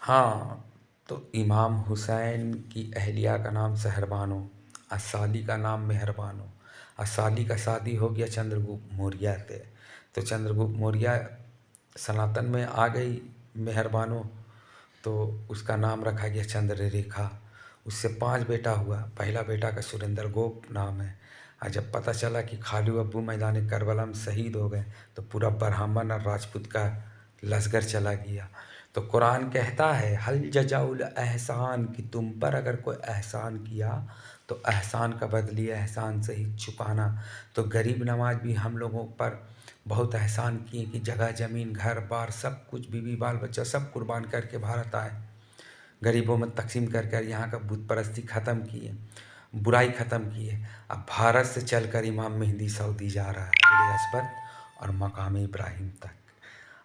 हाँ, तो इमाम हुसैन की अहलिया का नाम शहरबानो और साली का नाम मेहरबानो और साली का शादी हो गया चंद्रगुप्त मौर्य से। तो चंद्रगुप्त मौर्य सनातन में आ गई मेहरबानो, तो उसका नाम रखा गया चंद्ररेखा। उससे 5 बेटा हुआ। पहला बेटा का सुरेंद्र गोप नाम है। और जब पता चला कि खालू अब्बू मैदान करबला में शहीद हो गए, तो पूरा ब्राह्मण और राजपूत का लश्कर चला गया। तो कुरान कहता है हल जजाउल एहसान, कि तुम पर अगर कोई एहसान किया तो एहसान का बदली एहसान से ही चुकाना। तो गरीब नवाज भी हम लोगों पर बहुत एहसान किए कि जगह ज़मीन घर बार सब कुछ, बीवी बाल बच्चा सब कुर्बान करके भारत आए, गरीबों में तकसीम कर कर यहाँ का बुत परस्ती ख़त्म किए, बुराई ख़त्म किए। अब भारत से चलकर इमाम मेहदी सऊदी जा रहा है, हजर अस्वद और मकाम इब्राहिम तक।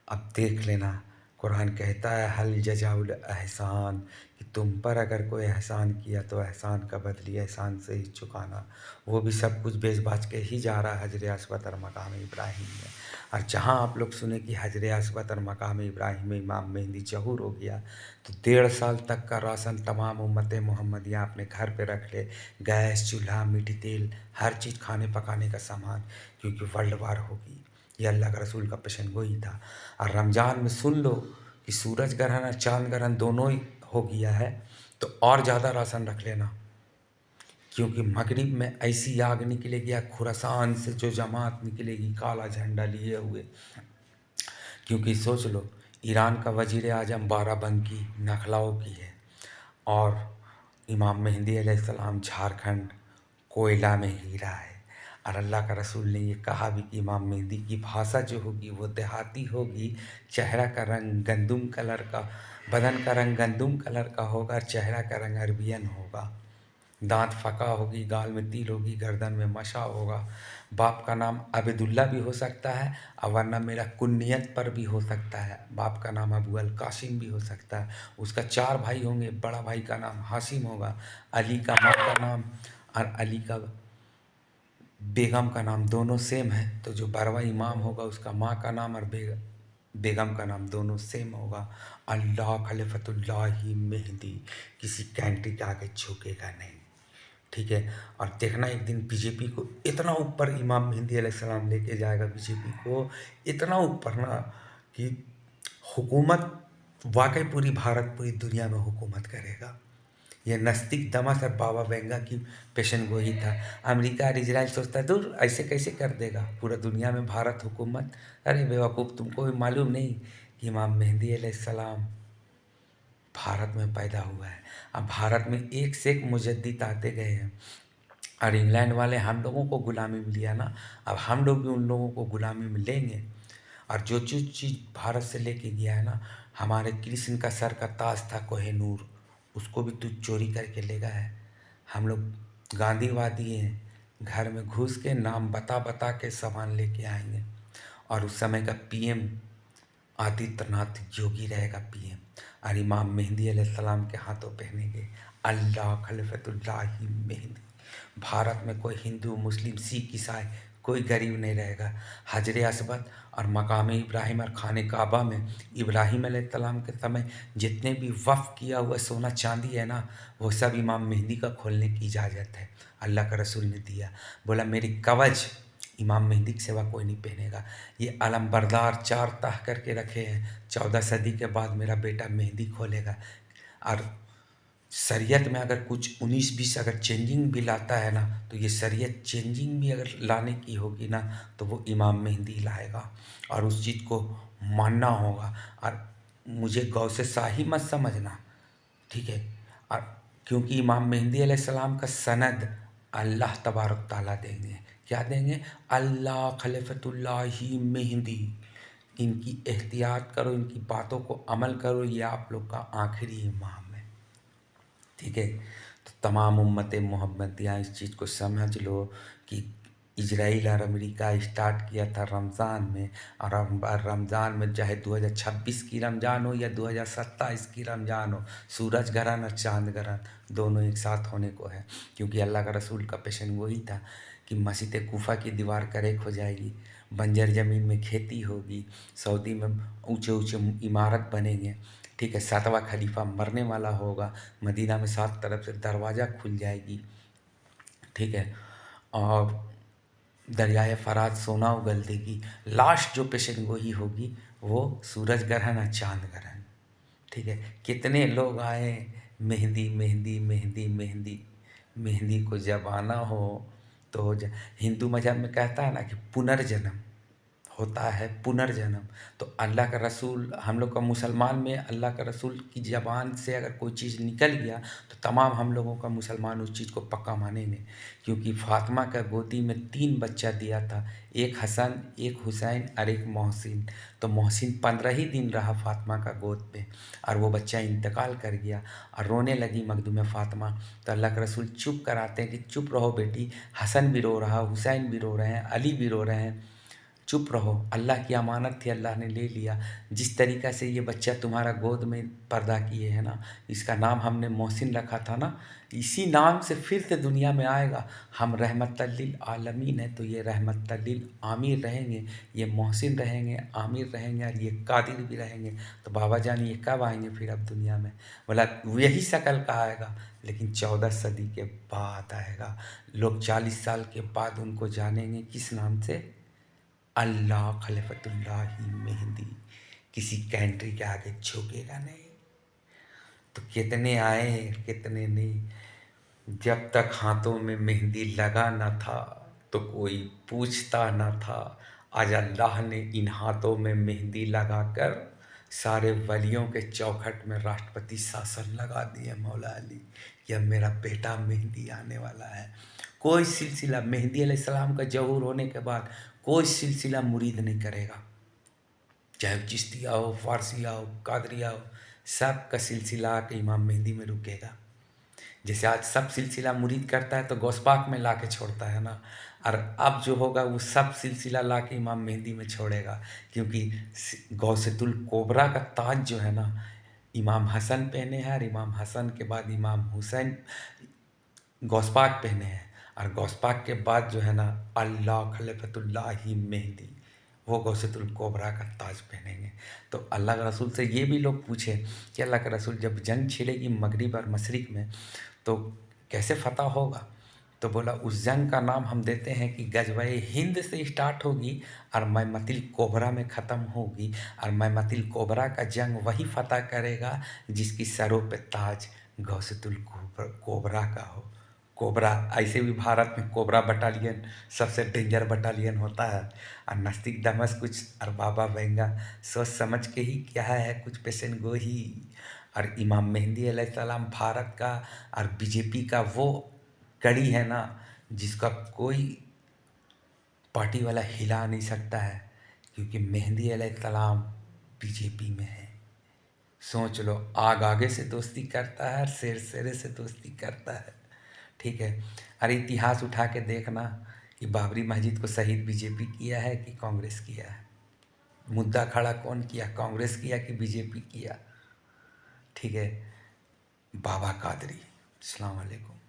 अब देख लेना, कुरान कहता है हल जजाउल एहसान, कि तुम पर अगर कोई एहसान किया तो एहसान का बदली एहसान से ही चुकाना। वो भी सब कुछ बेच बाच के ही जा रहा है हजर अस्वद और मकाम इब्राहिम में। और जहाँ आप लोग सुने कि हजर अस्वद और मकाम इब्राहिम में इमाम मेहदी ज़हूर हो गया, तो 1.5 साल तक का राशन तमाम उम्मत मोहम्मदिया अपने घर पे रख ले, गैस चूल्हा मिट्टी तेल हर चीज़ खाने पकाने का सामान, क्योंकि वर्ल्ड वार होगी। ये अल्लाह का रसूल का पेशन गोई था। और रमज़ान में सुन लो कि सूरज ग्रहण और चाँद ग्रहण दोनों ही हो गया है, तो और ज़्यादा राशन रख लेना, क्योंकि मगरिब में ऐसी आग निकलेगी या खुरासान से जो जमात निकलेगी काला झंडा लिए हुए। क्योंकि सोच लो, ईरान का वजीर आजम बाराबंकी नखलाओ की है, और इमाम मेहदी अलैहिस्सलाम झारखंड कोयला में हीरा है। और अल्लाह का रसूल ने ये कहा भी कि इमाम मेहदी की भाषा जो होगी वो देहाती होगी, चेहरा का रंग गंदुम कलर का, बदन का रंग गंदुम कलर का होगा, चेहरा का रंग अरबियन होगा, दांत फका होगी, गाल में तिल होगी, गर्दन में मशा होगा। बाप का नाम अबेदुल्ला भी हो सकता है, और वरना मेरा कुन्नियत पर भी हो सकता है। बाप का नाम अबू अल कासिम भी हो सकता है। उसका 4 भाई होंगे, बड़ा भाई का नाम हाशिम होगा, अली का माँ का नाम और अली का बेगम का नाम दोनों सेम है। तो जो बरवा इमाम होगा उसका माँ का नाम और बेगम का नाम दोनों सेम होगा। अल्लाह खलीफतुल्लाहि मेहदी, किसी कैंटी के आगे झुकेगा नहीं, ठीक है। और देखना एक दिन बीजेपी को इतना ऊपर इमाम मेहदी अलैहिस्सलाम लेके जाएगा, बीजेपी को इतना ऊपर ना, कि हुकूमत वाकई पूरी भारत पूरी दुनिया में हुकूमत करेगा। ये नस्तिक दमस और बाबा वेंगा की पेशन गोई था। अमेरिका और इजराइल सोचता है दूर ऐसे कैसे कर देगा पूरा दुनिया में भारत हुकूमत। अरे बेवकूफ़, तुमको भी मालूम नहीं कि इमाम मेहदी अलैहिस्सलाम भारत में पैदा हुआ है। अब भारत में एक से एक मुजद्दिद आते गए हैं, और इंग्लैंड वाले हम लोगों को गुलामी में लिया ना, अब हम लोग भी उन लोगों को गुलामी में लेंगे। और जो चीज़ भारत से लेके गया है ना, हमारे कृष्ण का सर का ताज था कोहिनूर, उसको भी तू चोरी करके ले गया है। हम लोग गांधीवादी हैं, घर में घुस के नाम बता बता के सामान लेके आएंगे। और उस समय का पीएम आदित्यनाथ योगी रहेगा पीएम, और इमाम मेहदी अलैहिस्सलाम के हाथों पहनेंगे अल्लाह खलीफतुल्लाहि मेहदी। भारत में कोई हिंदू मुस्लिम सिख ईसाई कोई गरीब नहीं रहेगा। हजर अस्वद और मकाम इब्राहिम और खाने काबा में इब्राहिम अलैहिस्सलाम के समय जितने भी वफ़ किया हुआ सोना चांदी है ना, वो सब इमाम मेहदी का खोलने की इजाज़त है। अल्लाह का रसूल ने दिया, बोला मेरी कवच इमाम मेहदी की सेवा कोई नहीं पहनेगा। ये अलमबरदार 4 तह करके रखे हैं, 14 सदी के बाद मेरा बेटा मेहदी खोलेगा। और शरीयत में अगर कुछ 19-20 अगर चेंजिंग भी लाता है ना, तो ये शरीयत चेंजिंग भी अगर लाने की होगी ना, तो वो इमाम मेहदी लाएगा, और उस चीज़ को मानना होगा। और मुझे गौ से शाही मत समझना, ठीक है। और क्योंकि इमाम मेहदी अलैहिस्सलाम का सनद अल्लाह तबारक ताला देंगे, क्या देंगे, अल्लाह खलीफतुल्लाहि मेहदी। इनकी एहतियात करो, इनकी बातों को अमल करो, ये आप लोग का आखिरी इमाम है, ठीक है। तो तमाम उम्मत मोहम्मदिया इस चीज़ को समझ लो कि इजराइल और अमेरिका स्टार्ट किया था रमज़ान में, और रमज़ान में चाहे 2026 की रमज़ान हो या 2027 की रमज़ान हो, सूरज ग्रहण और चांद ग्रहण दोनों एक साथ होने को है। क्योंकि अल्लाह का रसूल का पेशन वही था कि मस्जिद कूफा की दीवार करेक हो जाएगी, बंजर ज़मीन में खेती होगी, सऊदी में ऊंचे ऊंचे इमारत बनेंगे, ठीक है, 7वां खलीफा मरने वाला होगा, मदीना में 7 तरफ से दरवाज़ा खुल जाएगी, ठीक है, और दरियाए फरात सोना उगल देगी। लास्ट जो पेशन गोई होगी वो सूरज ग्रहण और चांद ग्रहण, ठीक है। कितने लोग आए, मेहंदी मेहंदी मेहंदी मेहंदी, मेहंदी को जब आना हो तो हिंदू मज़हब में कहता है ना कि पुनर्जन्म होता है, पुनर्जन्म। तो अल्लाह का रसूल, हम लोग का मुसलमान में अल्लाह का रसूल की ज़बान से अगर कोई चीज़ निकल गया तो तमाम हम लोगों का मुसलमान उस चीज़ को पक्का मानेंगे, क्योंकि फ़ातिमा का गोदी में 3 बच्चा दिया था, एक हसन, एक हुसैन और एक मोहसिन। तो मोहसिन 15 ही दिन रहा फ़ातिमा का गोद में और वो बच्चा इंतकाल कर गया और रोने लगी मखदूम फ़ातिमा। तो अल्लाह के रसूल चुप कराते हैं कि चुप रहो बेटी, हसन भी रो रहा, हुसैन भी रो रहे हैं, अली भी रो रहे हैं, चुप रहो, अल्लाह की अमानत थी, अल्लाह ने ले लिया। जिस तरीक़ा से ये बच्चा तुम्हारा गोद में पर्दा किए है ना, इसका नाम हमने मोहसिन रखा था ना, इसी नाम से फिर से दुनिया में आएगा। हम रहमतल लिल आलमीन है तो ये रहमतल लिल आमिर रहेंगे, ये मोहसिन रहेंगे, आमिर रहेंगे और ये कादिर भी रहेंगे। तो बाबा जान ये कब आएंगे फिर अब दुनिया में? बोला यही शक्ल का आएगा, लेकिन 14 सदी के बाद आएगा। लोग 40 साल के बाद उनको जानेंगे, किस नाम से? अल्लाह खलीफतुल्लाह मेहंदी। किसी कंट्री के आगे झुकेगा नहीं। तो कितने आए कितने नहीं। जब तक हाथों में मेहंदी लगा न था तो कोई पूछता न था। आज अल्लाह ने इन हाथों में मेहंदी लगाकर सारे वलियों के चौखट में राष्ट्रपति शासन लगा दिए मौला अली कि अब मेरा बेटा मेहंदी आने वाला है। कोई सिलसिला मेहंदी अलैहिस्सलाम का ज़हूर होने के बाद कोई सिलसिला मुरीद नहीं करेगा, चाहे चिश्तिया हो, फारसिया हो, कादरिया हो, सब का सिलसिला आके इमाम मेहंदी में रुकेगा। जैसे आज सब सिलसिला मुरीद करता है तो गौसपाक में ला के छोड़ता है ना, और अब जो होगा वो सब सिलसिला ला के इमाम मेहंदी में छोड़ेगा, क्योंकि गौसतुल कोबरा का ताज जो है ना, इमाम हसन पहने हैं और इमाम हसन के बाद इमाम हुसैन गौसपाक पहने हैं, और गौसपाक के बाद जो है ना अल्लाह खलीफतुल्लाह मेहंदी, वो गौसतुल कोबरा का ताज पहनेंगे। तो अल्लाह के रसूल से ये भी लोग पूछे कि अल्लाह के रसूल जब जंग छिड़ेगी मगरिब और मशरिक़ में तो कैसे फ़तह होगा? तो बोला उस जंग का नाम हम देते हैं कि गज़वाए हिंद से स्टार्ट होगी और मैमतिल कोबरा में ख़त्म होगी, और मैमतिल कोबरा का जंग वही फ़तह करेगा जिसकी सरों पे ताज गौसतुल कोबरा का हो। कोबरा, ऐसे भी भारत में कोबरा बटालियन सबसे डेंजर बटालियन होता है, और नास्तिक दमस कुछ और बाबा वेंगा सोच समझ के ही क्या है कुछ पेशन गोही। और इमाम मेहंदी अलैहिस्सलाम भारत का और बीजेपी का वो कड़ी है ना जिसका कोई पार्टी वाला हिला नहीं सकता है, क्योंकि मेहंदी अलैहिस्सलाम बीजेपी में है। सोच लो, आग आगे से दोस्ती करता है और शेर शेरे से दोस्ती करता है, ठीक है। अरे इतिहास उठा के देखना कि बाबरी मस्जिद को शहीद बीजेपी किया है कि कांग्रेस किया है? मुद्दा खड़ा कौन किया, कांग्रेस किया कि बीजेपी किया? ठीक है। बाबा कादरी। अस्सलाम वालेकुम।